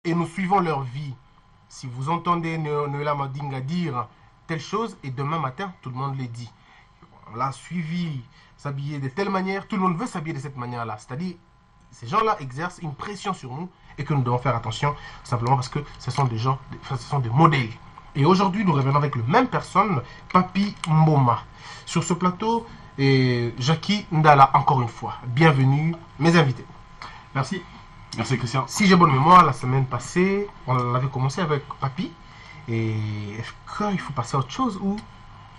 et nous suivons leur vie. Si vous entendez Noëlla Madinga dire telle chose et demain matin, tout le monde le dit. On l'a suivi s'habiller de telle manière, tout le monde veut s'habiller de cette manière-là. C'est-à-dire, ces gens-là exercent une pression sur nous et que nous devons faire attention simplement parce que ce sont des gens, ce sont des modèles. Et aujourd'hui, nous revenons avec la même personne, Papi Mboma. Sur ce plateau, Jackie Ndala, encore une fois. Bienvenue, mes invités. Merci. Merci Christian. Si j'ai bonne mémoire, la semaine passée, on avait commencé avec Papi. Et est-ce qu'il faut passer à autre chose ou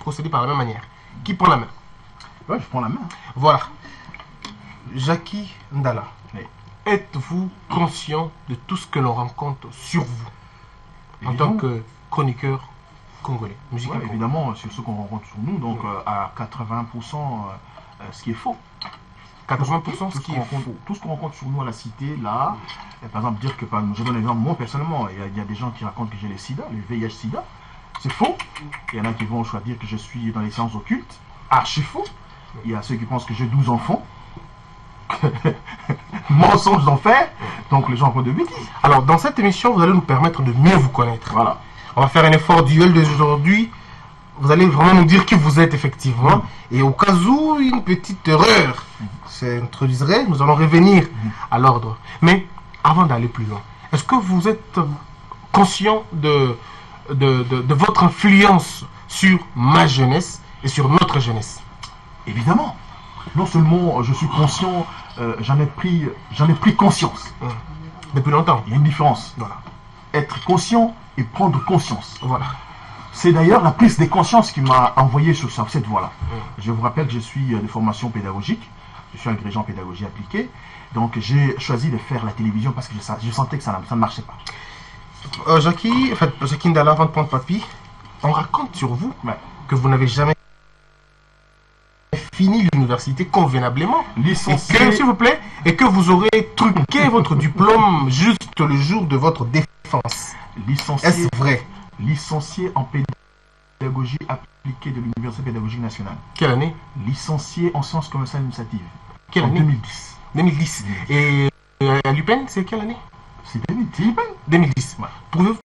procéder par la même manière? Qui prend la main? Ouais, je prends la main. Voilà. Jackie Ndala, Oui. êtes-vous conscient de tout ce que l'on rencontre sur vous en tant que chroniqueur congolais, musical congolais? Évidemment, sur ce qu'on rencontre sur nous, donc à 80%, ce qui est faux. 80% ce qui est faux. Tout ce qu'on rencontre sur nous à la cité, là, par exemple, dire que, je donne un exemple, moi personnellement, il y a des gens qui racontent que j'ai le sida, le VIH-sida, c'est faux. Il y en a qui vont choisir que je suis dans les sciences occultes, archi faux. Il y a ceux qui pensent que j'ai 12 enfants. Mensonge d'enfer. Donc les gens racontent de bêtises. Alors dans cette émission, vous allez nous permettre de mieux vous connaître. Voilà. On va faire un effort duel d'aujourd'hui. Vous allez vraiment nous dire qui vous êtes effectivement. Et au cas où une petite erreur s'introduirait, nous allons revenir à l'ordre. Mais avant d'aller plus loin, est-ce que vous êtes conscient de votre influence sur ma jeunesse et sur notre jeunesse? Évidemment. Non seulement je suis conscient, j'en ai pris conscience. Depuis longtemps. Il y a une différence. Voilà. Être conscient et prendre conscience. Voilà. C'est d'ailleurs la prise de conscience qui m'a envoyé sur cette voie-là. Je vous rappelle que je suis de formation pédagogique. Je suis agrégé en pédagogie appliquée. Donc j'ai choisi de faire la télévision parce que je sentais que ça ne marchait pas. Jackie Ndala, avant de prendre Papi, on raconte sur vous que vous n'avez jamais fini l'université convenablement. Licencié. S'il vous plaît, et que vous aurez truqué votre diplôme juste le jour de votre défense. Licencié. Est-ce vrai? Licencié en pédagogie appliquée de l'Université pédagogique nationale. Quelle année? Licencié en sciences commerciales administratives. Quelle en année? 2010. 2010. Et à l'UPEN, c'est quelle année? C'est 2010. 2010. Ouais. Pouvez-vous?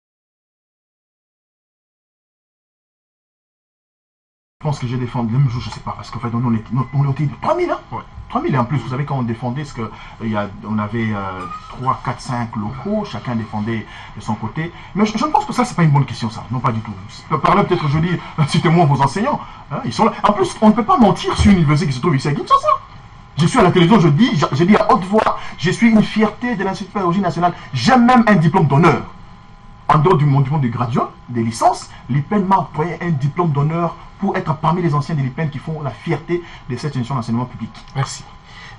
Je pense que j'ai défendu le même jour, je sais pas, parce qu'en fait, on était 3000, hein? Ouais. 3000 et en plus, vous savez, quand on défendait, on avait 3, 4, 5 locaux, chacun défendait de son côté. Mais je ne pense que ça, c'est pas une bonne question, ça. Non, pas du tout. Par là, peut-être, je dis, citez-moi vos enseignants. Hein, ils sont là. En plus, on ne peut pas mentir sur une université qui se trouve ici à Kinshasa. Je suis à la télévision, je dis à haute voix, je suis une fierté de l'Institut pédagogique national. J'ai même un diplôme d'honneur. En dehors du diplôme de graduat, des licences, l'IPEN m'a octroyé un diplôme d'honneur pour être parmi les anciens de l'IPEN qui font la fierté de cette institution d'enseignement public. Merci.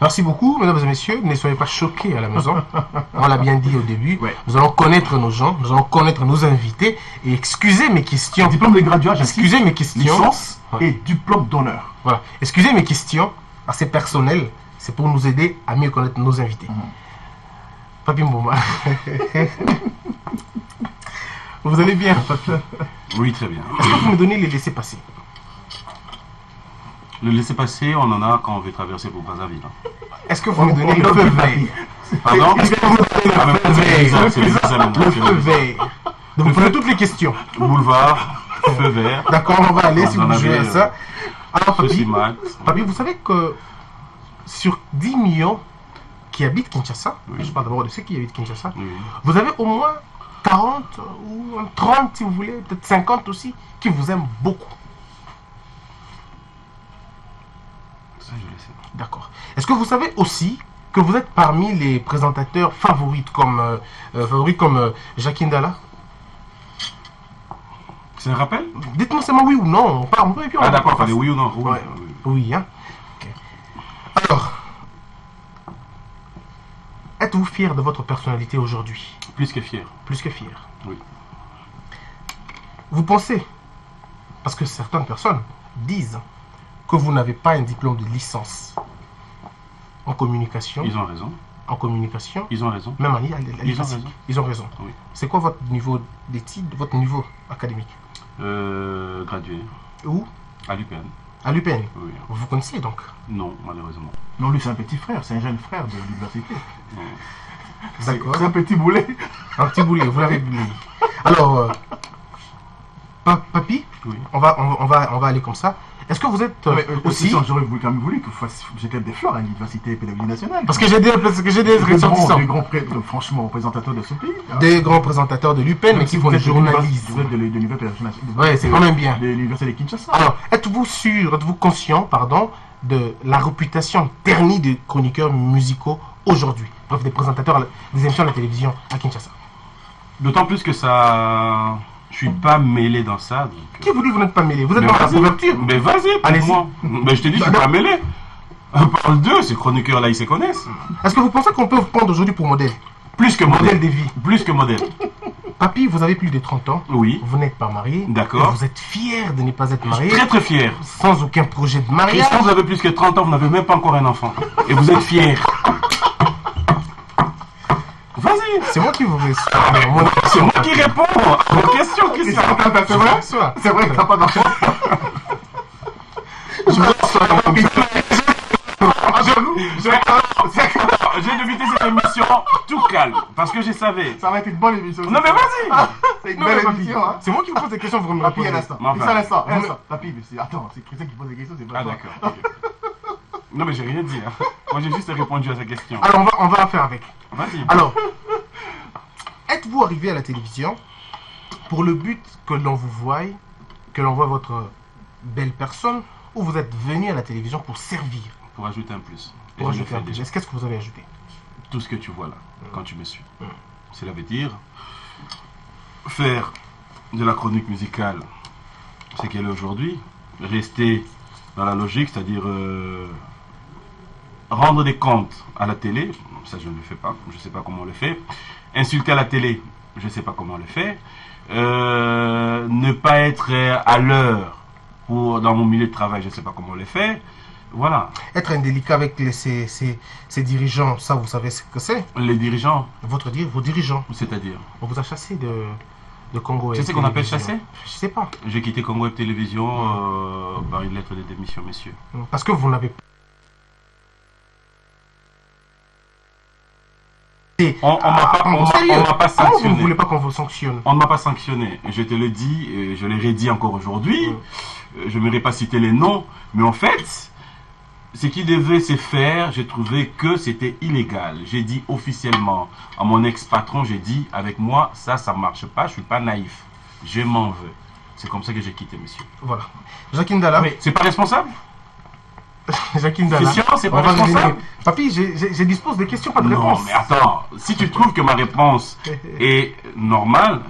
Merci beaucoup, mesdames et messieurs. Ne soyez pas choqués à la maison. On l'a bien dit au début. Ouais. Nous allons connaître nos gens, nous allons connaître nos invités. Et excusez mes questions. Diplôme de graduat, excusez mes questions. Licence et diplôme d'honneur. Voilà. Excusez mes questions assez personnelles. C'est pour nous aider à mieux connaître nos invités. Papi Mboma. Vous allez bien, Papi? Oui, très bien. Est-ce que vous me donnez les laissez-passer? Le laissez-passer, on en a quand on veut traverser pour Brazzaville. Est-ce que vous me donnez le feu vert? Pardon? Est-ce que vous me donnez le feu vert? Donc vous prenez toutes les questions. Boulevard, feu vert. D'accord, on va aller si vous jouez à ça. Alors, Papi, vous savez que sur 10 millions qui habitent Kinshasa, je parle d'abord de ceux qui habitent Kinshasa, vous avez au moins 40 ou 30 si vous voulez, peut-être 50 aussi, qui vous aiment beaucoup. Ça, je le sais. D'accord. Est-ce que vous savez aussi que vous êtes parmi les présentateurs favoris comme Jackie Ndala? C'est un rappel? Dites-moi seulement oui ou non. On parle, et puis on ah d'accord, fallait oui ou non. Oui, ouais. Oui, hein. Okay. Alors, êtes-vous fier de votre personnalité aujourd'hui? Plus que fier. Plus que fier. Oui. Vous pensez, parce que certaines personnes disent que vous n'avez pas un diplôme de licence en communication. Ils ont raison. En communication. Ils ont raison. Même en ils ont raison. Ils ont raison. Oui. C'est quoi votre niveau d'études, votre niveau académique? Gradué. Où? À l'UPN. À l'UPN? Oui. Vous connaissez donc? Non, malheureusement. Non, lui c'est un petit frère, c'est un jeune frère de l'université. D'accord. C'est un petit boulet. Un petit boulet, vous l'avez bu. Alors, Papy, Oui. on va aller comme ça. Est-ce que vous êtes aussi... J'aurais quand même voulu que vous jetez des fleurs à l'Université pédagogique nationale. Parce que j'ai des ressortissants. Franchement, représentateurs de ce pays. Des grands présentateurs de l'UPEN, mais qui font du journalisme. Vous êtes de l'Université pédagogique nationale. Ouais, c'est quand même bien. De l'Université de Kinshasa. Alors, êtes-vous conscient, pardon, de la réputation ternie des chroniqueurs musicaux aujourd'hui? Bref, des présentateurs des émissions à la télévision à Kinshasa. D'autant plus que ça. Je suis pas mêlé dans ça. Donc... Qui vous dit que vous n'êtes pas mêlé? Vous êtes Mais dans la vas-y. couverture. Mais vas-y, Allez-y. moi. Mais je te dis, je suis pas mêlé. Parle d'eux, ces chroniqueurs-là, ils se connaissent. Est-ce que vous pensez qu'on peut vous prendre aujourd'hui pour modèle? Plus que Modèle modèle. de vie. Plus que modèle. Papy, vous avez plus de 30 ans. Oui. Vous n'êtes pas marié. D'accord. Vous êtes fier de ne pas être Je marié. suis très très fier. Sans aucun projet de mariage. Christian, vous avez plus que 30 ans, vous n'avez même pas encore un enfant. Et vous êtes fier. Vas-y. C'est moi qui vous réponds. C'est moi qui réponds à vos questions, Christian. C'est vrai? C'est vrai que t'as pas d'enfant. J'ai débuté cette émission tout calme, parce que je savais. Ça va être une bonne émission. Non mais vas-y. C'est une Non, mais belle Papy, émission, hein. c'est moi qui vous pose des questions, vous me Papy, répondez. un instant. Enfin. Un instant. Papy, attends, c'est Christian qui pose des questions, c'est pas Ah toi. d'accord. Ok. Non mais j'ai rien dit. Hein. Moi j'ai juste répondu à sa question. Alors, on va faire avec. Vas-y. Alors, êtes-vous arrivé à la télévision pour le but que l'on vous voie, que l'on voit votre belle personne, ou vous êtes venu à la télévision pour servir? Pour ajouter un plus. Et Pour je le ajouter fais un plus. déjà. Qu'est-ce que vous avez ajouté? Tout ce que tu vois là, quand tu me suis. Cela veut dire faire de la chronique musicale ce qu'elle est aujourd'hui, rester dans la logique, c'est-à-dire rendre des comptes à la télé, ça je ne le fais pas, je ne sais pas comment on le fait, insulter à la télé, je ne sais pas comment on le fait, ne pas être à l'heure dans mon milieu de travail, je ne sais pas comment on le fait, voilà. Être indélicat avec ces dirigeants, ça vous savez ce que c'est? Les dirigeants, Vos dirigeants. c'est-à-dire, On vous a chassé de Congo. tu Web sais qu'on appelle Télévision. chasser? Je sais pas. J'ai quitté Congo Web Télévision par une lettre de démission, messieurs. Parce que vous n'avez pas. On m'a pas Comment vous sanctionné. ne voulez pas qu'on vous sanctionne? On ne m'a pas sanctionné. Je te le dis, et je l'ai redit encore aujourd'hui. Je n'aimerais pas citer les noms, mais en fait, ce qui devait se faire, j'ai trouvé que c'était illégal. J'ai dit officiellement à mon ex-patron, j'ai dit, avec moi, ça ne marche pas, je ne suis pas naïf. Je m'en veux. C'est comme ça que j'ai quitté, monsieur. Voilà. Jacqueline Dalla. Mais c'est pas responsable? Jacqueline Dalla. Christian, c'est pas On va responsable? revenir. Papy, je dispose des questions, pas de Non, réponses. mais attends, si tu trouves que ma réponse est normale,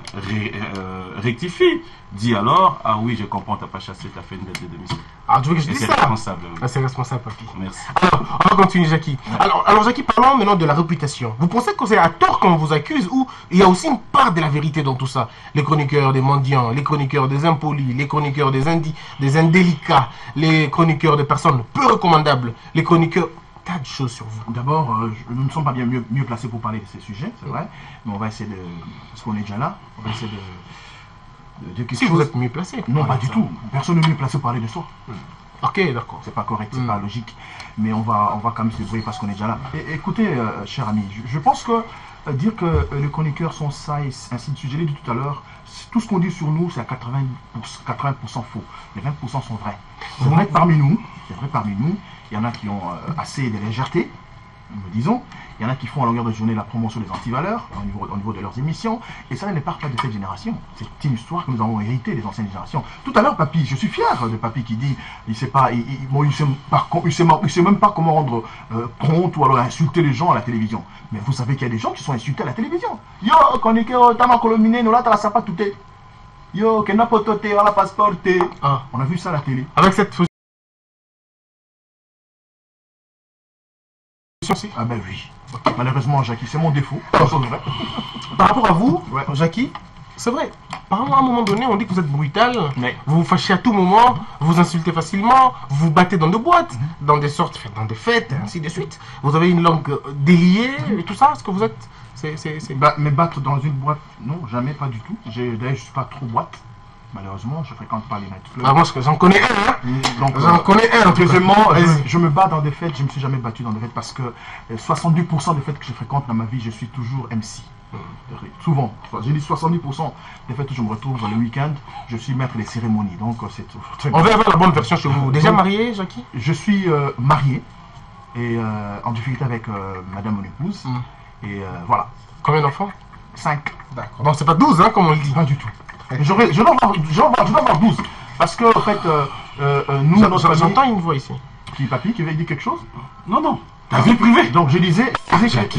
rectifie. Dis alors, ah oui, je comprends, t'as pas chassé, t'as fait une lettre de démission. Alors, tu veux que je Et dise c'est ça? responsable. Ah, c'est responsable, papy. Merci. Alors, on va continuer, Jackie. Alors, Jackie, parlons maintenant de la réputation. Vous pensez que c'est à tort qu'on vous accuse ou il y a aussi une part de la vérité dans tout ça? Les chroniqueurs des mendiants, les chroniqueurs des impolis, les chroniqueurs des indélicats, les chroniqueurs de personnes peu recommandables, les chroniqueurs... Tas de choses sur vous. D'abord, nous ne sommes pas bien mieux placés pour parler de ces sujets, c'est vrai, mais on va essayer de... Parce qu'on est déjà là, on va essayer de dire quelque Si chose. vous êtes mieux placé. Non, pour pas parler du de ça. tout. Personne n'est mieux placé pour parler de soi. Ok, d'accord. C'est pas correct, c'est pas logique. Mais on va quand même se débrouiller parce qu'on est déjà là. Et, écoutez, cher ami, je pense que dire que les chroniqueurs sont ça et ainsi de suite, je l'ai dit tout à l'heure, tout ce qu'on dit sur nous, c'est à 80% faux. Les 20% sont vrais. C'est vrai parmi nous, il y en a qui ont assez de légèreté, nous disons. Il y en a qui font à longueur de journée la promotion des antivaleurs au niveau de leurs émissions. Et ça ne part pas de cette génération. C'est une histoire que nous avons héritée des anciennes générations. Tout à l'heure, Papy, je suis fier de Papy qui dit il sait même pas comment rendre compte ou alors insulter les gens à la télévision. Mais vous savez qu'il y a des gens qui sont insultés à la télévision. Yo, konike tama kolomine no la tra sapa tout. Yo, kena potote wala passporte. Ah. On a vu ça à la télé. Avec cette position. Ah ben oui. Malheureusement, Jackie, c'est mon défaut. Par rapport à vous, Ouais. Jackie, c'est vrai. Par exemple, à un moment donné, on dit que vous êtes brutal, Mais- vous vous fâchez à tout moment, vous insultez facilement, vous vous battez dans des boîtes, dans des fêtes, ainsi de suite. Vous avez une langue déliée et tout ça. Est-ce que vous êtes... Mais battre dans une boîte, non, jamais, pas du tout. D'ailleurs, je suis pas trop boîte. Malheureusement, je ne fréquente pas les nightclubs. Ah, moi, j'en connais un, hein. Donc, J'en connais un. deuxièmement, Vas-y. je me bats dans des fêtes, je ne me suis jamais battu dans des fêtes parce que 70% des fêtes que je fréquente dans ma vie, je suis toujours MC. Souvent, j'ai dit 70% des fêtes où je me retrouve le week-end, je suis maître des cérémonies. Donc, c'est très On bien. va avoir la bonne version chez vous. Déjà Donc, marié, Jackie? Je suis marié et en difficulté avec madame mon épouse. Et voilà, Combien d'enfants? 5. D'accord. Donc, c'est pas 12, hein, comme on le dit. Pas du tout. Je dois avoir 12. Parce que, en fait, nous, notre famille... J'entends une voix ici. Qui, papy, qui veut dire quelque chose? Non, non. Ta vie privée. Donc, je disais que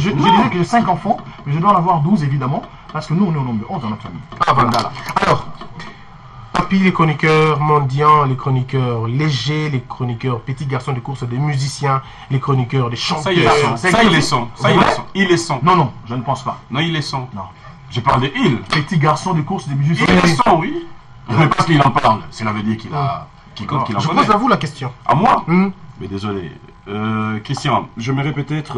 j'ai 5 enfants, mais je dois en avoir 12, évidemment, parce que nous, on est au nombre de 11 dans notre famille. Ah, voilà. Alors, papy, les chroniqueurs mendiants, les chroniqueurs légers, les chroniqueurs petits garçons de course, des musiciens, les chroniqueurs des chanteurs. Ça, ils les sont. Ils les sont. Non, non, je ne pense pas. Non, ils les sont. Non. Je parle de il. Petit garçon de course des musiciens. Ils les sont, oui. Mais parce qu'il en parle, cela veut dire qu'il a. Qu'il en Je connaît. pose à vous la question. À moi Hmm. Mais désolé. Christian, j'aimerais peut-être,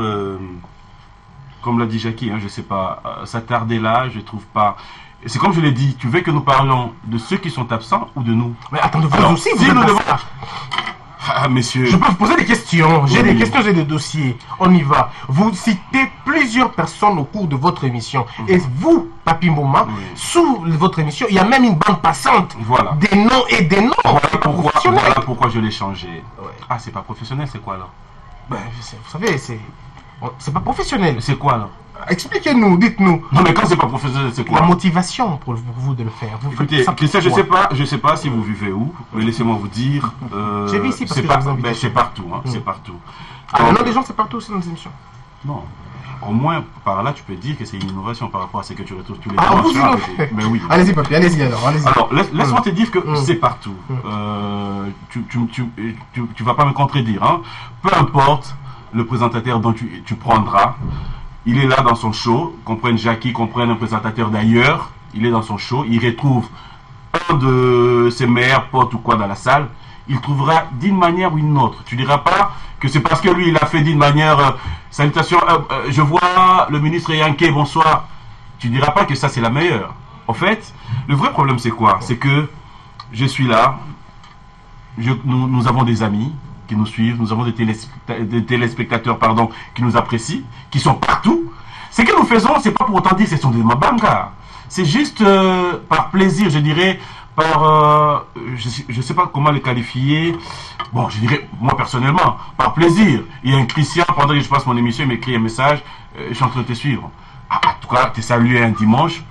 comme l'a dit Jackie, hein, je sais pas, s'attarder là, je trouve pas. C'est comme je l'ai dit, tu veux que nous parlions de ceux qui sont absents ou de nous? Mais attendez, vous Alors, aussi, si vous êtes nous devons- bâtards. Ah, messieurs. Je peux vous poser des questions. J'ai Oui. des questions, j'ai des dossiers. On y va. Vous citez plusieurs personnes au cours de votre émission. Et vous, Papi Mouma, Oui. sous votre émission, il y a même une bande passante. Voilà. Des noms et des noms. Professionnels. Voilà pourquoi je l'ai changé. Ouais. Ah, c'est pas professionnel, c'est quoi là? Ben, vous savez, c'est pas professionnel. C'est quoi là? Expliquez-nous, dites-nous. Non, mais quand c'est pas professionnel, c'est La quoi? motivation pour vous de le faire. Vous faites Écoutez, ça Christian, pourquoi? je sais pas si vous vivez où, mais laissez-moi vous dire. J'ai vu ici parce c'est que pas- je vous invite. ben, c'est partout, hein, c'est partout. Ah, Donc, non, les gens, c'est partout aussi dans les émissions. non. Au moins, par là, tu peux dire que c'est une innovation par rapport à ce que tu retrouves tous les Ah, dimanches vous soirs. innovez. Mais oui. Allez-y, Papi, allez-y alors, allez-y. Alors, laisse-moi te dire que c'est partout. Mm. Tu vas pas me contredire. Hein. Peu importe le présentateur dont tu prendras, il est là dans son show. Qu'on prenne Jackie, qu'on prenne un présentateur d'ailleurs, il est dans son show. Il retrouve un de ses meilleurs potes ou quoi dans la salle. Il trouvera d'une manière ou d'une autre. Tu diras pas que c'est parce que lui, il a fait d'une manière... salutations, je vois le ministre Yankee, bonsoir. Tu diras pas que ça, c'est la meilleure. En fait, le vrai problème, c'est quoi? C'est que je suis là, nous avons des amis qui nous suivent, nous avons des téléspectateurs pardon, qui nous apprécient, qui sont partout. Ce que nous faisons, c'est pas pour autant dire que ce sont des mabangas. C'est juste par plaisir, je dirais, par... je sais pas comment les qualifier. Bon, je dirais, moi personnellement, par plaisir. Il y a un Christian, pendant que je passe mon émission, il m'écrit un message, je suis en train de te suivre. Ah, en tout cas, t'es salué un dimanche.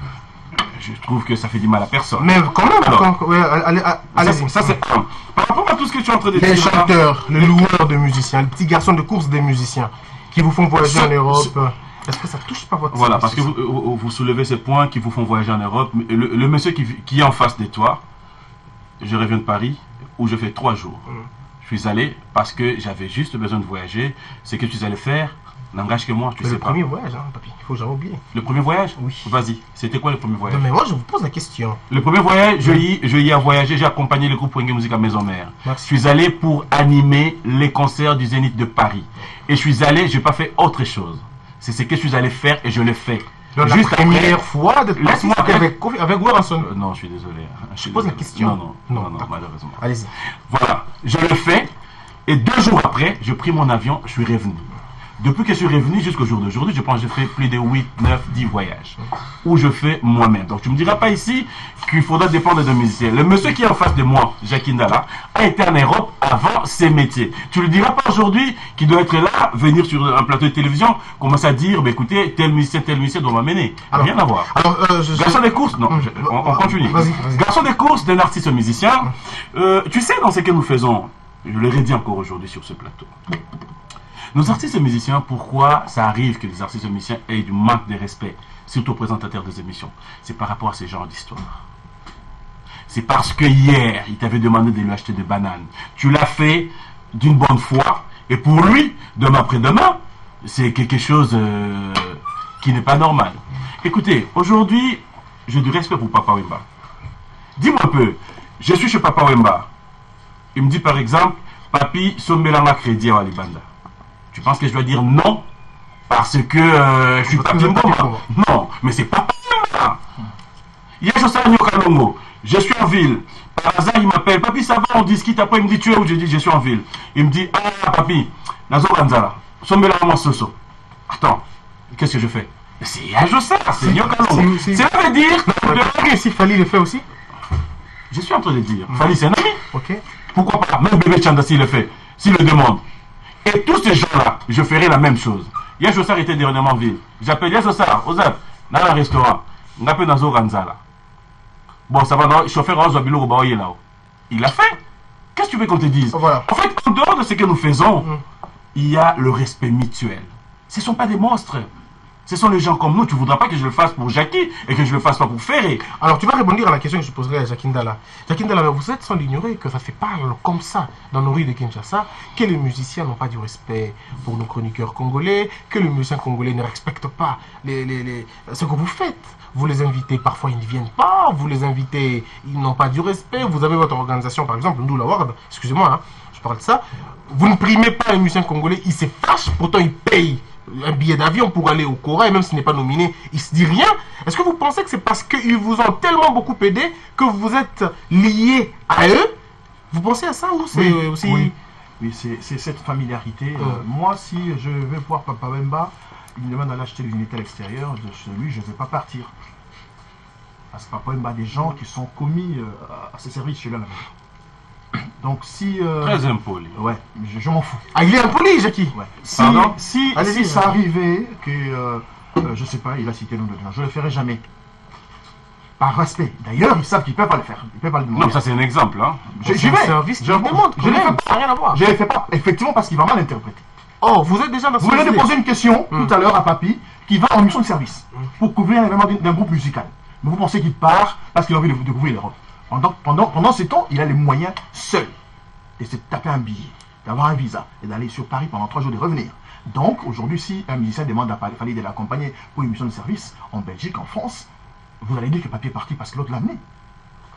Je trouve que ça fait du mal à personne. Mais quand même, Alors, ouais, allez-y. Ça, c'est un. Par rapport à tout ce que tu es en train de Les dire. là, chanteurs, les loueurs de musiciens, les petits garçons de course des musiciens qui vous font voyager en Europe. Est-ce que ça touche pas votre Voilà, service, parce que vous soulevez ces points qui vous font voyager en Europe. Le monsieur qui est en face de toi, je reviens de Paris, où je fais 3 jours. Je suis allé parce que j'avais juste besoin de voyager. Ce que tu allais faire n'engage que moi, tu C'est sais le pas. premier voyage, hein, papy. Il faut jamais oublier. Le premier voyage? Oui. Vas-y, c'était quoi le premier voyage? Non, mais moi, je vous pose la question. Le premier voyage, je y ai voyagé, j'ai accompagné le groupe Wenge Musique à Maison Mère. Merci. Je suis allé pour animer les concerts du Zénith de Paris. Et je suis allé, je n'ai pas fait autre chose. C'est ce que je suis allé faire et je l'ai fait. Donc, Juste la après- première fois de Laisse-moi- avec Warrenson. Non, je suis désolé. Je pose la question. Non, Non, d'accord. malheureusement. Allez-y. Voilà, je l'ai fait. Et 2 jours après, j'ai pris mon avion, je suis revenu. Depuis que je suis revenu jusqu'au jour d'aujourd'hui, je pense que j'ai fait plus de 8, 9, 10 voyages. Où je fais moi-même. Donc tu ne me diras pas ici qu'il faudra dépendre d'un musicien. Le monsieur qui est en face de moi, Jackie Ndala, a été en Europe avant ses métiers. Tu ne lui diras pas aujourd'hui qu'il doit être là, venir sur un plateau de télévision, commencer à dire, bah, écoutez, tel musicien doit m'amener. Alors, Rien à voir. Alors, Garçon des courses, non, on continue. Vas-y. Garçon des courses d'un artiste musicien. Tu sais, dans ce que nous faisons, je le redis encore aujourd'hui sur ce plateau. Nos artistes musiciens, pourquoi ça arrive que les artistes musiciens aient du manque de respect, surtout aux présentateurs des émissions? C'est par rapport à ce genre d'histoire. C'est parce que hier, il t'avait demandé de lui acheter des bananes. Tu l'as fait d'une bonne foi. Et pour lui, demain après-demain, c'est quelque chose qui n'est pas normal. Écoutez, aujourd'hui, j'ai du respect pour Papa Wemba. Dis-moi un peu, je suis chez Papa Wemba. Il me dit par exemple, Papi, Sombelanga crédit à Alibanda. Tu penses que je dois dire non parce que je suis Papi Mboma? Non, mais c'est Papa Wemba. Yesho Sanyo Kalongo. Je suis en ville. Par hasard, il m'appelle. Papi, ça va, on discute. Après, il me dit, tu es où? Je dis, je suis en ville. Il me dit, ah, papi, Nazo Ganzala, Sombela Soso. Attends, qu'est-ce que je fais? C'est un jeu ça, c'est Nyokalo. C'est veut dire. Si Fali le fait aussi. Je suis en train de dire. Fali, c'est un ami. Ok. Pourquoi pas? Même bébé Chanda, s'il le fait, s'il le demande. Et tous ces gens-là, je ferai la même chose. Yajossar était dernièrement en ville. J'appelle Yajossar, Ozap, dans un restaurant. On appelle Nazo Ganzala. Bon, ça va, chauffeur Ozo Bilo Robaoye là. Il l'a fait. Qu'est-ce que tu veux qu'on te dise? Voilà. En fait, en dehors de ce que nous faisons, il y a le respect mutuel. Ce ne sont pas des monstres. Ce sont les gens comme nous. Tu ne voudras pas que je le fasse pour Jackie et que je ne le fasse pas pour Ferré. Alors, tu vas répondre à la question que je poserai à Jackie Ndala. Jackie Ndala, vous êtes sans l'ignorer que ça se parle comme ça dans nos rues de Kinshasa, que les musiciens n'ont pas du respect pour nos chroniqueurs congolais, que les musiciens congolais ne respectent pas ce que vous faites. Vous les invitez, parfois ils ne viennent pas, vous les invitez, ils n'ont pas du respect. Vous avez votre organisation, par exemple, Ndoula Ward, excusez-moi, hein, je parle de ça. Vous ne primez pas les musiciens congolais, ils se fâchent, pourtant ils payent un billet d'avion pour aller au Cora, et même s'il n'est pas nominé, il ne se dit rien. Est-ce que vous pensez que c'est parce qu'ils vous ont tellement beaucoup aidé que vous êtes liés à eux? Vous pensez à ça ou c'est aussi... Oui, c'est cette familiarité. Moi, si je vais voir Papa Wemba, il me demande d'aller acheter des unités à l'extérieur, de chez lui, je ne vais pas partir. Parce que Papa Wemba a des gens qui sont commis à ses services chez lui. Donc si... Très impoli. Ouais, je m'en fous. Ah, il est impoli, Jackie. Ouais. Si Allez-y, ça arrivait que, je sais pas, il a cité le nom de gens, je le ferai jamais. Par respect. D'ailleurs, ils savent qu'ils ne peuvent pas le faire. Ils ne peuvent pas le demander. Non, ça c'est un exemple. Hein. J'y vais. Service, je le demande. Je ne le fais pas. Rien à voir. Je ne le fais pas, effectivement, parce qu'il va mal interpréter. Oh, vous êtes déjà dans ce Vous venez de poser une question tout à l'heure à Papi, qui va en mission de service pour couvrir l'événement d'un groupe musical. Mais vous pensez qu'il part parce qu'il a envie de couvrir l'Europe. Pendant ce temps, il a les moyens seul de se taper un billet, d'avoir un visa et d'aller sur Paris pendant 3 jours et de revenir. Donc aujourd'hui, si un musicien demande à Fali de l'accompagner pour une mission de service en Belgique, en France, vous allez dire que Papi est parti parce que l'autre l'a amené.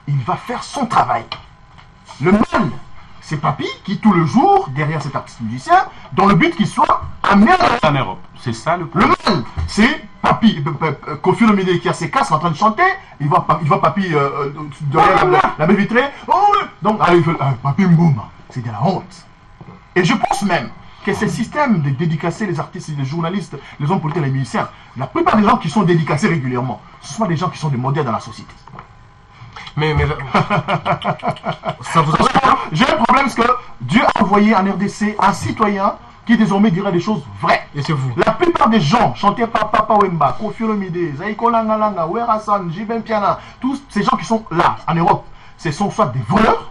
Il va faire son travail. Le mal, c'est Papi qui tout le jour derrière cet artiste musicien dans le but qu'il soit amené En Europe. C'est ça le problème. Le mal, c'est Papi, Kofi Olomide qui a ses casques en train de chanter, il voit Papi derrière la baie vitrée, oh, donc il fait Papi Mbouma, c'est de la honte. Et je pense même que ces systèmes de dédicacer les artistes, les journalistes, les hommes politiques, les musiciens, la plupart des gens qui sont dédicacés régulièrement, ce sont des gens qui sont des modèles dans la société. Mais ça vous a... J'ai un problème parce que Dieu a envoyé en RDC un citoyen qui désormais dira des choses vraies. Et c'est vous. La plupart des gens chantés par Papa Wemba, Kofi Olomide, Zaiko Langalanga, Werasan, Jibem Piana, tous ces gens qui sont là en Europe, ce sont soit des voleurs,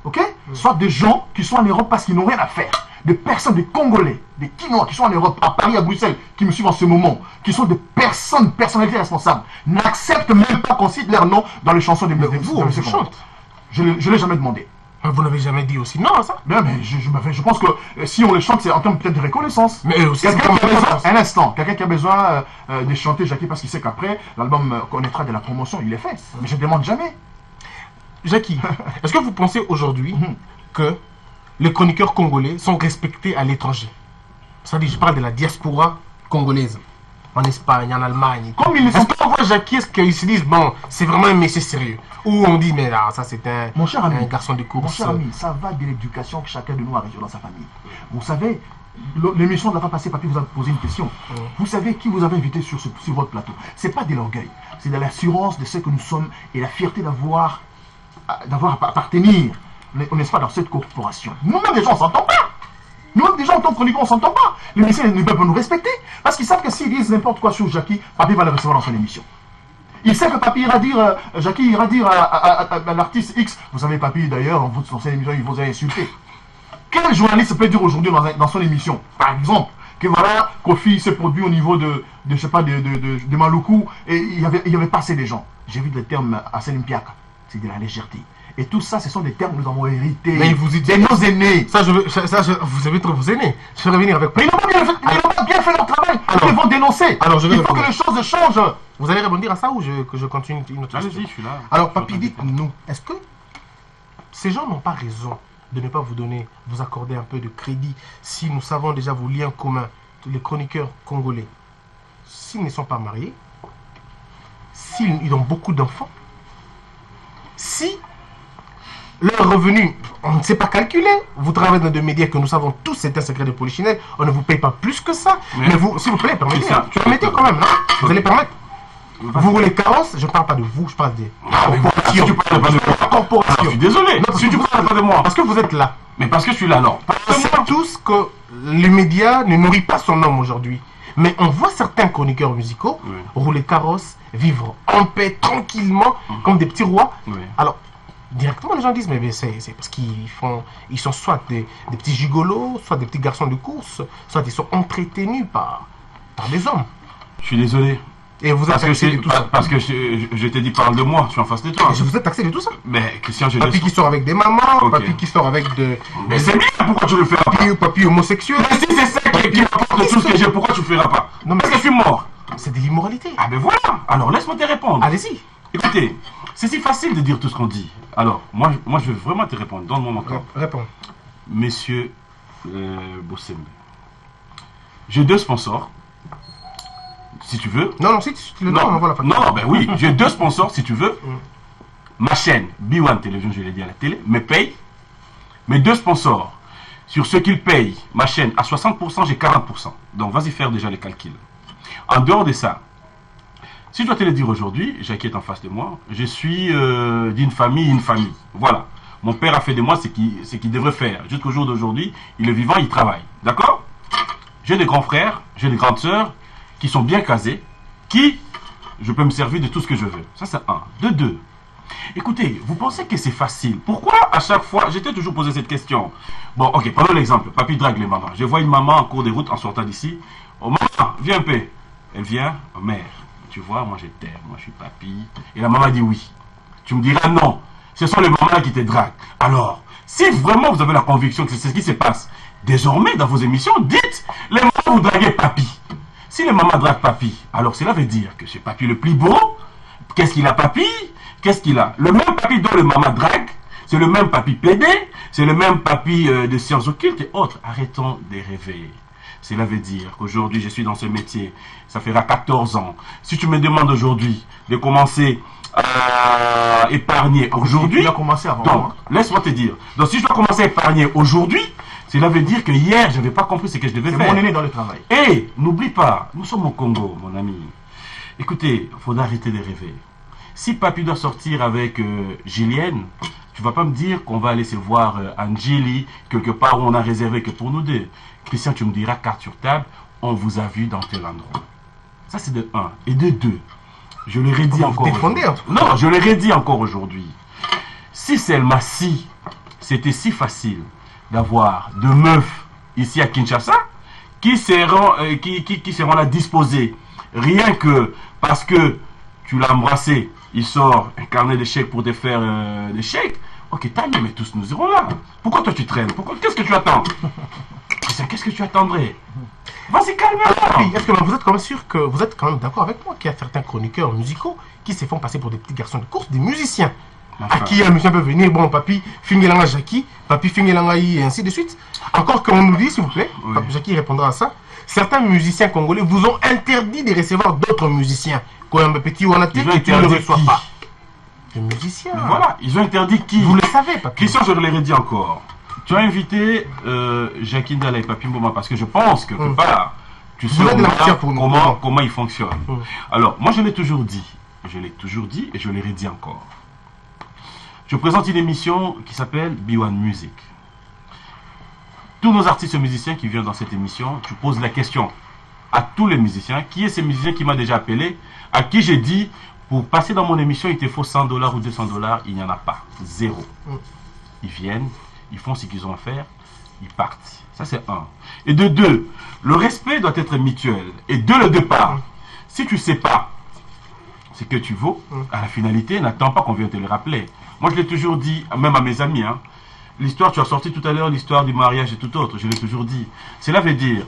ok, soit des gens qui sont en Europe parce qu'ils n'ont rien à faire. Des personnes, des Congolais, des Quinois qui sont en Europe, à Paris, à Bruxelles, qui me suivent en ce moment, qui sont des personnes, personnalités responsables, n'acceptent même pas qu'on cite leur nom dans les chansons des vous, on se chante. Je ne l'ai jamais demandé. Vous n'avez jamais dit aussi non à ça? Non, mais je pense que si on les chante, c'est en termes peut-être de reconnaissance. Mais aussi, quelqu'un qui a besoin, un instant, quelqu'un qui a besoin de chanter Jackie parce qu'il sait qu'après, l'album connaîtra de la promotion, il est fait. Mais je ne demande jamais. Jackie, est-ce que vous pensez aujourd'hui que les chroniqueurs congolais sont respectés à l'étranger? C'est-à-dire, je parle de la diaspora congolaise. En Espagne, en Allemagne. Comme ils Est-ce qu'on voit Jackie, est-ce qu'ils se disent, bon, c'est vraiment un métier sérieux? Ou on dit, mais là, ça c'est un garçon de course. Mon cher ami, ça va de l'éducation que chacun de nous a reçue dans sa famille. Vous savez, l'émission de la fois passée, Papi vous a posé une question. Vous savez qui vous avez invité sur votre plateau? C'est pas de l'orgueil, c'est de l'assurance de ce que nous sommes et la fierté d'avoir à appartenir, n'est-ce pas, dans cette corporation. Nous-mêmes, les gens, on s'entend pas. Nous-mêmes, déjà, en tant que chroniqueur, on ne s'entend pas. Les musiciens ne peuvent pas nous respecter. Parce qu'ils savent que s'ils disent n'importe quoi sur Jackie, Papi va le recevoir dans son émission. Il sait que Papi ira dire, Jackie ira dire à l'artiste X, vous savez, Papi, d'ailleurs, dans son émission, il vous a insulté. Quel journaliste peut dire aujourd'hui dans son émission, par exemple, que voilà, Kofi s'est produit au niveau de je sais pas, de Maluku, et il y avait pas assez de gens. J'évite le terme Aselimpiaka. C'est de la légèreté. Et tout ça, ce sont des termes que nous avons hérités. Mais vous dites de nos aînés. Vous avez trop vos aînés. Je vais revenir avec. Mais ils n'ont pas bien fait leur travail. Ils vont dénoncer. Il faut que les choses changent. Vous allez rebondir à ça ou que je continue une autre question? Allez-y, je suis là. Alors, Papi, dites-nous, est-ce que ces gens n'ont pas raison de ne pas vous accorder un peu de crédit si nous savons déjà vos liens communs, les chroniqueurs congolais, s'ils ne sont pas mariés, s'ils ont beaucoup d'enfants, si leur revenu, on ne sait pas calculer. Vous travaillez dans des médias que nous savons tous, c'est un secret de polichinelle. On ne vous paye pas plus que ça. Mais vous, s'il vous plaît, permettez. Permettez quand même, non? Vous allez permettre. Vous roulez carrosse, je ne parle pas de vous, je parle des corporations. Tu parles pas de moi. Je suis désolé. Non, Si tu parles pas de moi. Parce que vous êtes là. Mais parce que je suis là, non. On sait tous que les médias ne nourrissent pas son homme aujourd'hui. Mais on voit certains chroniqueurs musicaux rouler carrosse, vivre en paix, tranquillement, comme des petits rois. Alors, directement, les gens disent, mais c'est parce ils sont soit des petits gigolos, soit des petits garçons de course, soit ils sont entretenus par des hommes. Je suis désolé. Et vous êtes taxé de tout ça. Parce que je t'ai dit, parle de moi, je suis en face de toi. Et je vous êtes taxé de tout ça. Mais Christian, Papy qui sort avec des mamans, papy qui sort avec Mais c'est bien, pourquoi tu le fais pas? Papy homosexuel. Mais si c'est ça qui m'apporte tout ce que j'ai, pourquoi tu le feras pas? Non, mais parce que je suis mort. C'est de l'immoralité. Ah ben voilà. Alors laisse-moi te répondre. Allez-y. Écoutez, c'est si facile de dire tout ce qu'on dit. Alors, moi je veux vraiment te répondre. Donne-moi mon temps. Réponds. Monsieur Bossembe, j'ai 2 sponsors. Si tu veux. Non, si tu le donnes, on voit la facture. Non, ben oui, j'ai 2 sponsors si tu veux. Ma chaîne, B1 Télévision, je l'ai dit à la télé, me paye. Mes 2 sponsors, sur ce qu'ils payent, ma chaîne, à 60%, j'ai 40%. Donc vas-y faire déjà les calculs. En dehors de ça, si je dois te le dire aujourd'hui, Jackie est en face de moi, je suis d'une famille, une famille. Voilà. Mon père a fait de moi ce qu'il devrait faire. Jusqu'au jour d'aujourd'hui, il est vivant, il travaille. D'accord? J'ai des grands frères, j'ai des grandes sœurs qui sont bien casés, qui, je peux me servir de tout ce que je veux. Ça, c'est un. De 2. Écoutez, vous pensez que c'est facile? Pourquoi à chaque fois, j'étais toujours posé cette question. Bon, ok, prenons l'exemple. Papy drague les mamans. Je vois une maman en cours de route en sortant d'ici. Oh, maman, viens un peu. Elle vient, oh, mère, tu vois, moi je t'aime, moi je suis papy. Et la maman dit oui. Tu me diras non. Ce sont les mamans qui te draguent. Alors, si vraiment vous avez la conviction que c'est ce qui se passe, désormais dans vos émissions, dites, les mamans vous draguez papy. Si les mamans draguent papy, alors cela veut dire que c'est papy le plus beau. Qu'est-ce qu'il a papy? Qu'est-ce qu'il a? Le même papy dont le maman drague, c'est le même papy pédé, c'est le même papy de sciences occultes et autres. Arrêtons de rêver. Cela veut dire qu'aujourd'hui, je suis dans ce métier. Ça fera 14 ans. Si tu me demandes aujourd'hui de commencer à épargner aujourd'hui... Tu as commencé avant. Donc, laisse-moi te dire. Donc, si je dois commencer à épargner aujourd'hui, cela veut dire que hier, je n'avais pas compris ce que je devais faire. C'est mon aîné dans le travail. Et n'oublie pas, nous sommes au Congo, mon ami. Écoutez, il faudra arrêter de rêver. Si papy doit sortir avec Julienne, tu vas pas me dire qu'on va aller se voir Angeli, quelque part où on a réservé que pour nous deux. Christian, tu me diras, carte sur table, on vous a vu dans tel endroit. Ça, c'est de 1. Et de 2, je l'ai redit encore aujourd'hui. Non, je l'ai redit encore aujourd'hui. Si seulement si, c'était si facile d'avoir 2 meufs ici à Kinshasa qui seront là disposées, rien que parce que tu l'as embrassé, il sort un carnet de chèques pour te faire des chèques. Ok, t'as mais tous nous irons là. Pourquoi toi tu traînes? Qu'est-ce que tu attends? Qu'est-ce que tu attendrais? Vas-y, calme-toi. Est-ce que vous êtes quand même sûr que vous êtes quand même d'accord avec moi qu'il y a certains chroniqueurs musicaux qui se font passer pour des petits garçons de course, des musiciens? À qui un musicien peut venir, bon, papy, Fingelanga Jackie, papy Fingelanga et ainsi de suite. Encore qu'on nous dit, s'il vous plaît, Jackie répondra à ça. Certains musiciens congolais vous ont interdit de recevoir d'autres musiciens. Quand un petit ou un athée, tu ne le reçois pas. Les musiciens. Mais voilà, ils ont interdit qui? Vous le savez, papy. Christian, je l'ai redit encore. Tu as invité Jackie Ndala et Papy Mboma parce que je pense que quelque part, tu sais comment il fonctionne. Alors, moi je l'ai toujours dit et je l'ai redit encore. Je présente une émission qui s'appelle B1 Music. Tous nos artistes musiciens qui viennent dans cette émission, tu poses la question à tous les musiciens, qui est ce musicien qui m'a déjà appelé, à qui j'ai dit, pour passer dans mon émission, il te faut $100 ou $200, il n'y en a pas. 0. Ils viennent, ils font ce qu'ils ont à faire, ils partent. Ça, c'est 1. Et de 2, le respect doit être mutuel. Et de le départ, si tu ne sais pas ce que tu vaux, à la finalité, n'attends pas qu'on vienne te le rappeler. Moi, je l'ai toujours dit, même à mes amis, hein, l'histoire, tu as sorti tout à l'heure l'histoire du mariage et tout autre, je l'ai toujours dit. Cela veut dire,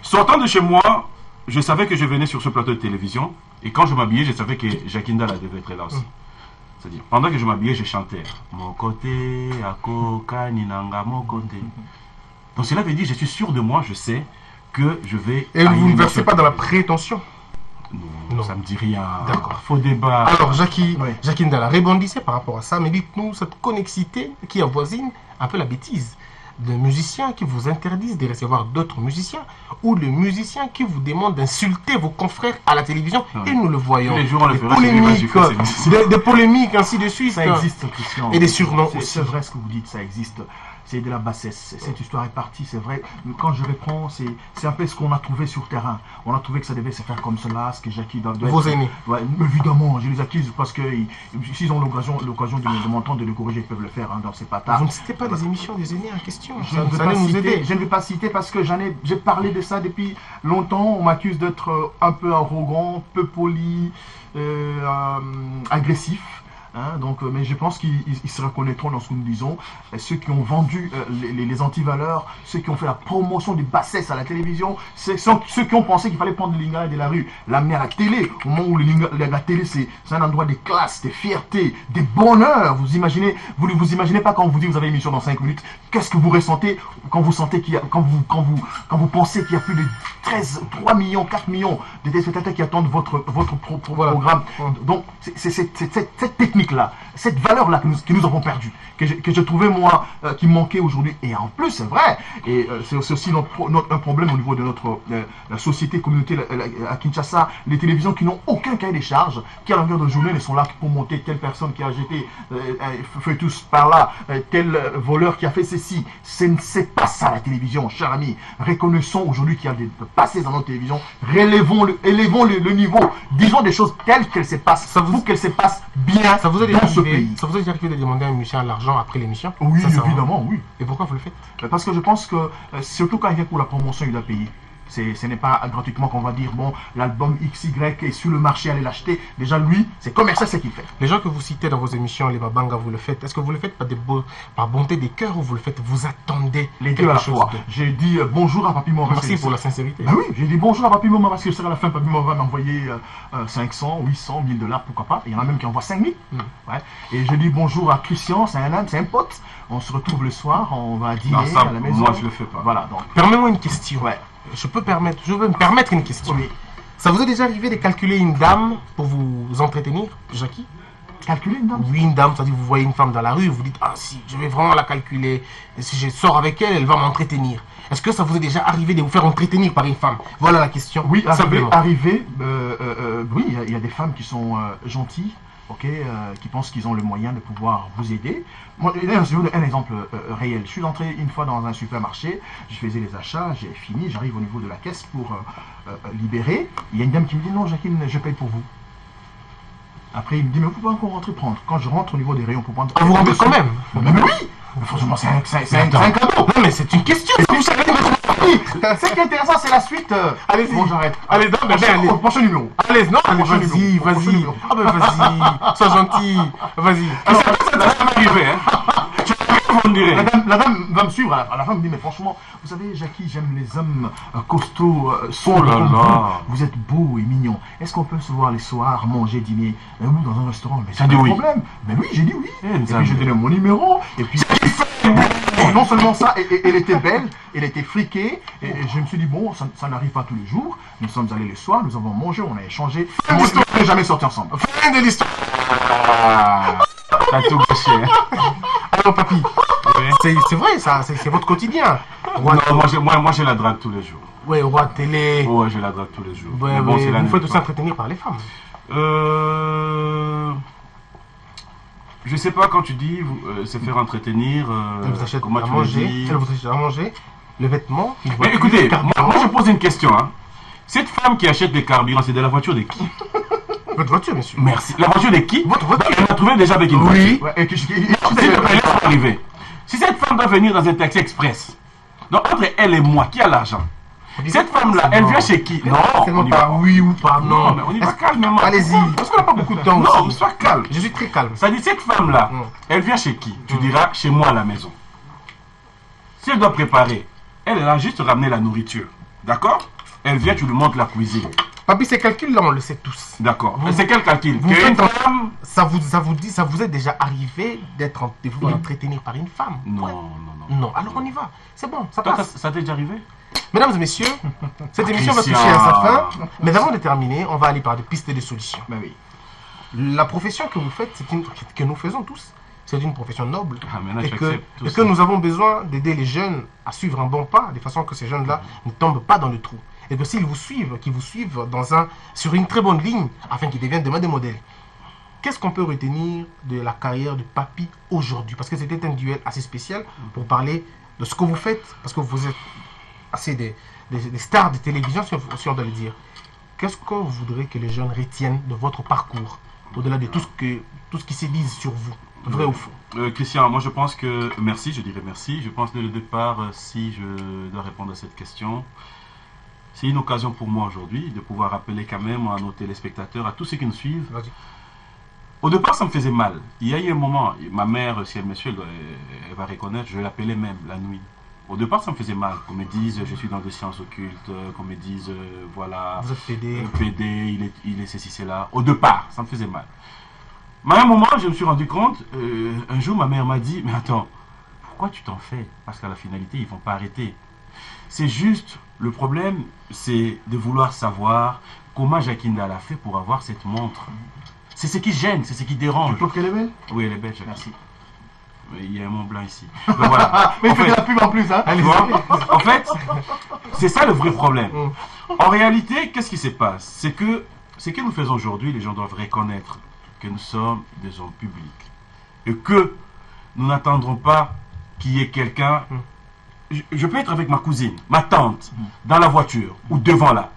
sortant de chez moi, je savais que je venais sur ce plateau de télévision, et quand je m'habillais, je savais que Jackie Ndala devait être là aussi. C'est-à-dire, pendant que je m'habillais, je chantais. Mon côté, Akoka, Ninanga, mon côté. Donc cela veut dire, je suis sûr de moi, je sais que je vais... Et vous ne versez pas dans la prétention? Non, Non. ça me dit rien. D'accord. Faux débat. Alors, Jackie, Oui. Jackie Ndala, rebondissez par rapport à ça, mais dites-nous cette connexité qui avoisine un peu la bêtise. De musiciens qui vous interdisent de recevoir d'autres musiciens, ou le musicien qui vous demande d'insulter vos confrères à la télévision, Oui. et nous le voyons. Tous les jours, on le Des fera sur les polémiques, vaches, il fait ses des polémiques, ainsi de suite. Ça existe, Christian. Et des surnoms C'est aussi. vrai ce que vous dites, ça existe. C'est de la bassesse. Cette histoire est partie, c'est vrai. Quand je reprends, c'est un peu ce qu'on a trouvé sur terrain. On a trouvé que ça devait se faire comme cela, ce que Jackie doit Vos aînés. Ouais, évidemment, je les accuse parce que s'ils ont l'occasion de m'entendre, de le corriger, ils peuvent le faire. Hein, donc c'est pas tard. Vous ne citez pas les émissions des aînés en question. Je Ça, ne, veux ça pas allait nous citer, aider. je ne vais pas citer parce que j'ai parlé de ça depuis longtemps. On m'accuse d'être un peu arrogant, peu poli, agressif. Hein, donc, mais je pense qu'ils se reconnaîtront dans ce que nous disons. Ceux qui ont vendu les antivaleurs, ceux qui ont fait la promotion des bassesses à la télévision, ceux qui ont pensé qu'il fallait prendre le lingala de la rue, l'amener à la télé, au moment où la télé c'est un endroit de classe, de fierté, de bonheur. Vous imaginez pas quand on vous dit vous avez une émission dans 5 minutes, qu'est-ce que vous ressentez quand vous sentez qu'il y a, quand vous pensez qu'il y a plus de 3 millions, 4 millions de téléspectateurs qui attendent votre Voilà. programme. Donc c'est cette technique-là, cette valeur-là que nous avons perdue, que je trouvais moi qui manquait aujourd'hui. Et en plus, c'est vrai, et c'est aussi un problème au niveau de notre la société, communauté à Kinshasa, les télévisions qui n'ont aucun cahier des charges, qui à la longueur de journée ne sont là que pour monter telle personne qui a jeté feu tous par là, tel voleur qui a fait ceci. C'est pas ça la télévision, cher ami. Reconnaissons aujourd'hui qu'il y a des passés dans notre télévision, élevons le niveau, disons des choses telles qu'elles se passent, Ça vous- pour qu'elles se passent bien Ça vous est déjà dans ce arrivé, pays. ça vous est déjà arrivé de demander à un musicien l'argent après l'émission? Oui, Sincèrement. évidemment, oui. Et pourquoi vous le faites? Parce que je pense que, surtout quand il vient pour la promotion, il doit payer. Ce n'est pas gratuitement qu'on va dire, bon, l'album XY est sur le marché, allez l'acheter. Déjà, lui, c'est commercial ce qu'il fait. Les gens que vous citez dans vos émissions, les Babanga, vous le faites. Est-ce que vous le faites par bonté des cœurs ou vous le faites, vous attendez Les deux à la quelque chose fois. de- J'ai dit bonjour à Papi Mova. Merci pour la sincérité. Ben oui, j'ai dit bonjour à Papi Mova parce que je sais qu'à la fin, Papi Mova va m'envoyer 500, 800, 1000 dollars, pourquoi pas. Il y en a même qui envoient 5000. Ouais. Et je dis bonjour à Christian, c'est un âme, c'est un pote. On se retrouve le soir, on va dîner Non, ça, à la maison. moi, je le fais pas. Voilà, donc. Permets-moi une question. Ouais. Je veux me permettre une question. Oui. Ça vous est déjà arrivé de calculer une dame pour vous entretenir, Jackie? Calculer une dame. Oui, une dame, c'est-à-dire vous voyez une femme dans la rue, vous dites, ah si, je vais vraiment la calculer. Et si je sors avec elle, elle va m'entretenir. Est-ce que ça vous est déjà arrivé de vous faire entretenir par une femme? Voilà la question. Oui, simplement. arrivé, oui, il y a des femmes qui sont gentilles, ok, qui pensent qu'ils ont le moyen de pouvoir vous aider. Moi, un exemple réel. Je suis entré une fois dans un supermarché, je faisais les achats, j'ai fini, j'arrive au niveau de la caisse pour libérer. Il y a une dame qui me dit, non, Jacqueline, je paye pour vous. Après, il me dit, mais vous pouvez encore rentrer prendre. Quand je rentre au niveau des rayons pour prendre... Ah, vous rentrez quand même? Mais oui. Franchement, c'est un cadeau. Non, mais c'est une question. Et puis, ce qui est intéressant, c'est la suite. Allez-y. Bon, j'arrête. Allez, non, mais allez. Prochain numéro. Allez, non, allez, Prochain vas-y, numéro. Prochain vas-y. numéro. Ah ben vas-y, sois gentil, vas-y. Alors, ça va m'arriver, hein. On dirait. La dame va me suivre. À la fin, elle me dit, mais franchement, vous savez, Jackie, j'aime les hommes costauds, sombres là comme là. vous. Vous êtes beau et mignon. Est-ce qu'on peut se voir les soirs, manger, dîner oui, dans un restaurant? Mais T'as c'est dit pas oui. un problème. Mais oui, j'ai dit oui. Eh, Et nous puis, avons- j'ai donné mon numéro. Et puis, non seulement ça, elle était belle, elle était friquée. Et je me suis dit, bon, ça n'arrive pas tous les jours. Nous sommes allés le soir, nous avons mangé, on a échangé. Fin de l'histoire. On n'est jamais sortis ensemble. Fin de l'histoire. Ah, t'as tout gâché, hein. Alors papy, Oui. c'est vrai, ça, c'est votre quotidien. Roi, Non, moi, je la drague tous les jours. ouais, roi de télé. Oh, ouais, je la drague tous les jours. Ouais, Mais bon, ouais, c'est la vous faites nuit, aussi quoi. entretenir par les femmes. Je sais pas quand tu dis se faire entretenir. Elle vous achète comment à tu le manger, dis. elle vous achète à manger, le vêtement. une Mais voiture, écoutez, carburant. moi je pose une question. Hein. Cette femme qui achète des carburants, c'est de la voiture de qui? Votre voiture, monsieur. Merci. La voiture de qui? Votre voiture. Elle l'a trouvée déjà avec une Oui. voiture. Ouais, et S'il te plaît, laisse-moi arriver. Si cette femme doit venir dans un taxi express, donc entre elle et moi, qui a l'argent? Cette femme-là, elle vient chez qui? Non, Tellement on y pas va. oui ou pas non. Non, mais on y va Est-ce- calmement. Allez-y, parce qu'on n'a pas beaucoup de temps Non, aussi. sois calme. Je suis très calme. Ça dit, cette femme-là, Mm. elle vient chez qui? Tu diras chez moi à la maison. Si elle doit préparer, elle a juste ramené la nourriture. D'accord? Elle vient, tu lui montres la cuisine. Papy, ces calculs-là, on le sait tous. D'accord. Vous- C'est quel calcul? vous Qu'une faites un- femme. Ça vous est déjà arrivé d'être de vous entretenir par une femme? Non, Ouais. non, non. Non, alors on y va. C'est bon, ça Toi, passe. ça t'est déjà arrivé? Mesdames et messieurs, cette émission va toucher à sa fin. Mais avant de terminer, on va aller par des pistes et des solutions. Ben oui. La profession que vous faites, que nous faisons tous, c'est une profession noble. Ah, maintenant, Et j'accepte tout que ça. nous avons besoin d'aider les jeunes à suivre un bon pas, de façon que ces jeunes-là ne tombent pas dans le trou. Et que s'ils vous suivent, qu'ils vous suivent sur une très bonne ligne, afin qu'ils deviennent demain des modèles. Qu'est-ce qu'on peut retenir de la carrière de Papy aujourd'hui? Parce que c'était un duel assez spécial pour parler de ce que vous faites, parce que vous êtes assez des stars de télévision, si on doit le dire. Qu'est-ce que vous voudrez que les jeunes retiennent de votre parcours, au-delà de tout ce qui se dit sur vous, vrai ou faux? Christian, moi je pense que merci, je dirais merci. Je pense dès le départ, si je dois répondre à cette question, c'est une occasion pour moi aujourd'hui de pouvoir rappeler quand même à nos téléspectateurs, à tous ceux qui nous suivent. Vas-y. Au départ, ça me faisait mal. Il y a eu un moment, ma mère, si elle me suit, elle va reconnaître, je l'appelais même la nuit. Au départ, ça me faisait mal qu'on me dise je suis dans des sciences occultes, qu'on me dise voilà, Vous êtes PD. PD, il est ceci, c'est là. Au départ, ça me faisait mal. Mais à un moment, je me suis rendu compte, un jour, ma mère m'a dit mais attends, pourquoi tu t'en fais? Parce qu'à la finalité, ils ne vont pas arrêter. C'est juste, le problème, c'est de vouloir savoir comment Jackie Ndala a fait pour avoir cette montre. C'est ce qui gêne, c'est ce qui Tu dérange. trouves qu'elle est belle? Oui, elle est belle, Jackie. Merci. Mais il y a un Mont Blanc ici. Donc voilà. Mais En il fait de fait, la pub en plus, hein. Allez, tu vois, en fait, c'est ça le vrai problème. En réalité, qu'est-ce qui se passe? C'est que ce que nous faisons aujourd'hui, les gens doivent reconnaître que nous sommes des hommes publics. Et que nous n'attendrons pas qu'il y ait quelqu'un. Je peux être avec ma cousine, ma tante, dans la voiture ou devant là.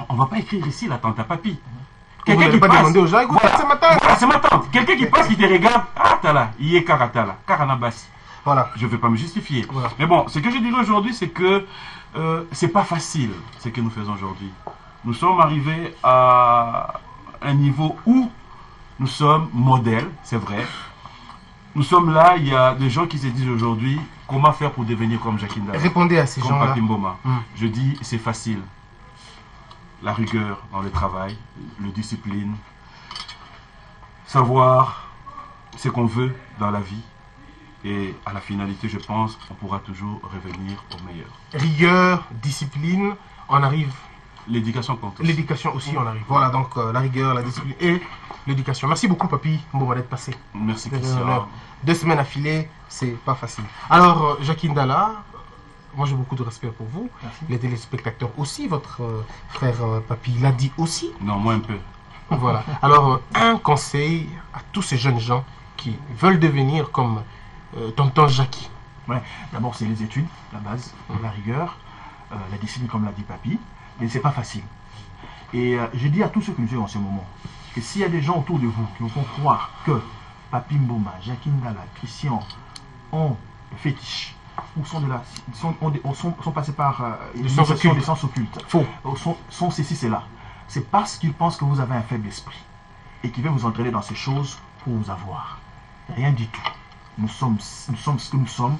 On ne va pas écrire ici la tante à papy. Vous n'allez pas demander aux gens, écoute, Voilà. c'est ma tante. Voilà, c'est ma tante. Quelqu'un qui passe, qui te regarde, ah, t'as là, il est karatala, karanabas. Voilà. Je ne vais pas me justifier. Voilà. Mais bon, ce que je dirais aujourd'hui, c'est que c'est pas facile ce que nous faisons aujourd'hui. Nous sommes arrivés à un niveau où nous sommes modèles, c'est vrai. Nous sommes là, il y a des gens qui se disent aujourd'hui comment faire pour devenir comme Jackie Ndala, Répondez à ces comme gens-là. Papy Mboma. Mm. Je dis c'est facile. La rigueur dans le travail, la discipline, savoir ce qu'on veut dans la vie. Et à la finalité, je pense, on pourra toujours revenir au meilleur. Rigueur, discipline, on arrive. L'éducation compte aussi. L'éducation aussi, on arrive. Voilà, donc la rigueur, la discipline et l'éducation. Merci beaucoup, Papy Mboma, d'être passé. Merci C'est un Christian. honneur. 2 semaines affilées, c'est pas facile. Alors, Jackie Ndala, moi j'ai beaucoup de respect pour vous. Merci. Les téléspectateurs aussi, votre frère Papy l'a dit aussi. Non, moi un peu. Voilà. Alors, un conseil à tous ces jeunes gens qui veulent devenir comme tonton Jackie. Ouais. D'abord, c'est les études, la base, la rigueur, la discipline, comme l'a dit Papy. Mais c'est pas facile. Et je dis à tous ceux qui nous suivent en ce moment que s'il y a des gens autour de vous qui vous font croire que Papy Mboma, Jackie Ndala, Christian ont des fétiches ou sont passés par une sens initiation occultes. des sens occultes, Faux. sont ceci, cela, c'est parce qu'ils pensent que vous avez un faible esprit et qu'ils veulent vous entraîner dans ces choses pour vous avoir. Rien du tout. Nous sommes ce que nous sommes.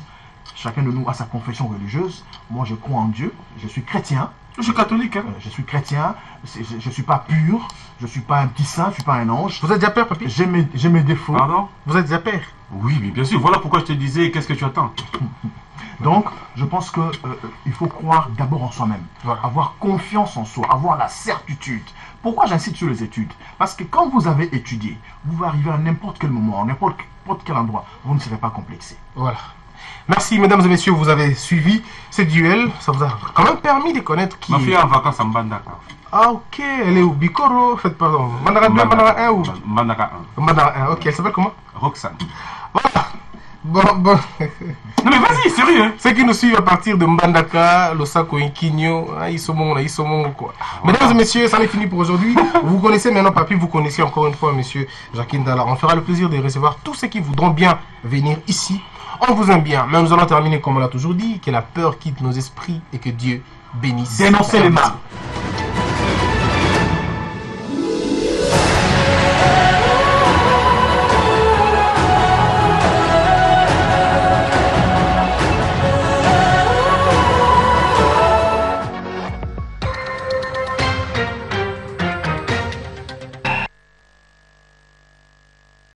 Chacun de nous a sa confession religieuse. Moi, je crois en Dieu. Je suis chrétien. Je suis catholique, hein. Je suis chrétien. Je ne suis pas pur. Je ne suis pas un petit saint. Je ne suis pas un ange. Vous êtes déjà père, Papy? J'ai mes défauts. Pardon? Vous êtes déjà père? Oui, mais bien sûr. Voilà pourquoi je te disais, qu'est-ce que tu attends? Donc, je pense que il faut croire d'abord en soi-même. Voilà. Avoir confiance en soi. Avoir la certitude. Pourquoi j'insiste sur les études? Parce que quand vous avez étudié, vous pouvez arriver à n'importe quel moment, à n'importe quel endroit. Vous ne serez pas complexé. Voilà. Merci, mesdames et messieurs, vous avez suivi ce duel. Ça vous a quand même permis de connaître qui Ma fille est. est en vacances à Mbandaka. Ah, ok, elle est au Bikoro. Faites pardon. Mandara 2, Mandara 1 ou Mbandaka 1. Mandara 1. Ok, elle s'appelle comment? Roxane. Voilà. Bon. Non mais vas-y, sérieux, hein. Ceux qui nous suivent à partir de Mbandaka, Losako, Inkinyo, ils sont bons, quoi. Mesdames et messieurs, ça en est fini pour aujourd'hui. Vous connaissez maintenant Papy, vous connaissez encore une fois monsieur Jackie Ndala. On fera le plaisir de recevoir tous ceux qui voudront bien venir ici. On vous aime bien, mais nous allons terminer comme on l'a toujours dit, que la peur quitte nos esprits et que Dieu bénisse. Dénoncez les mal.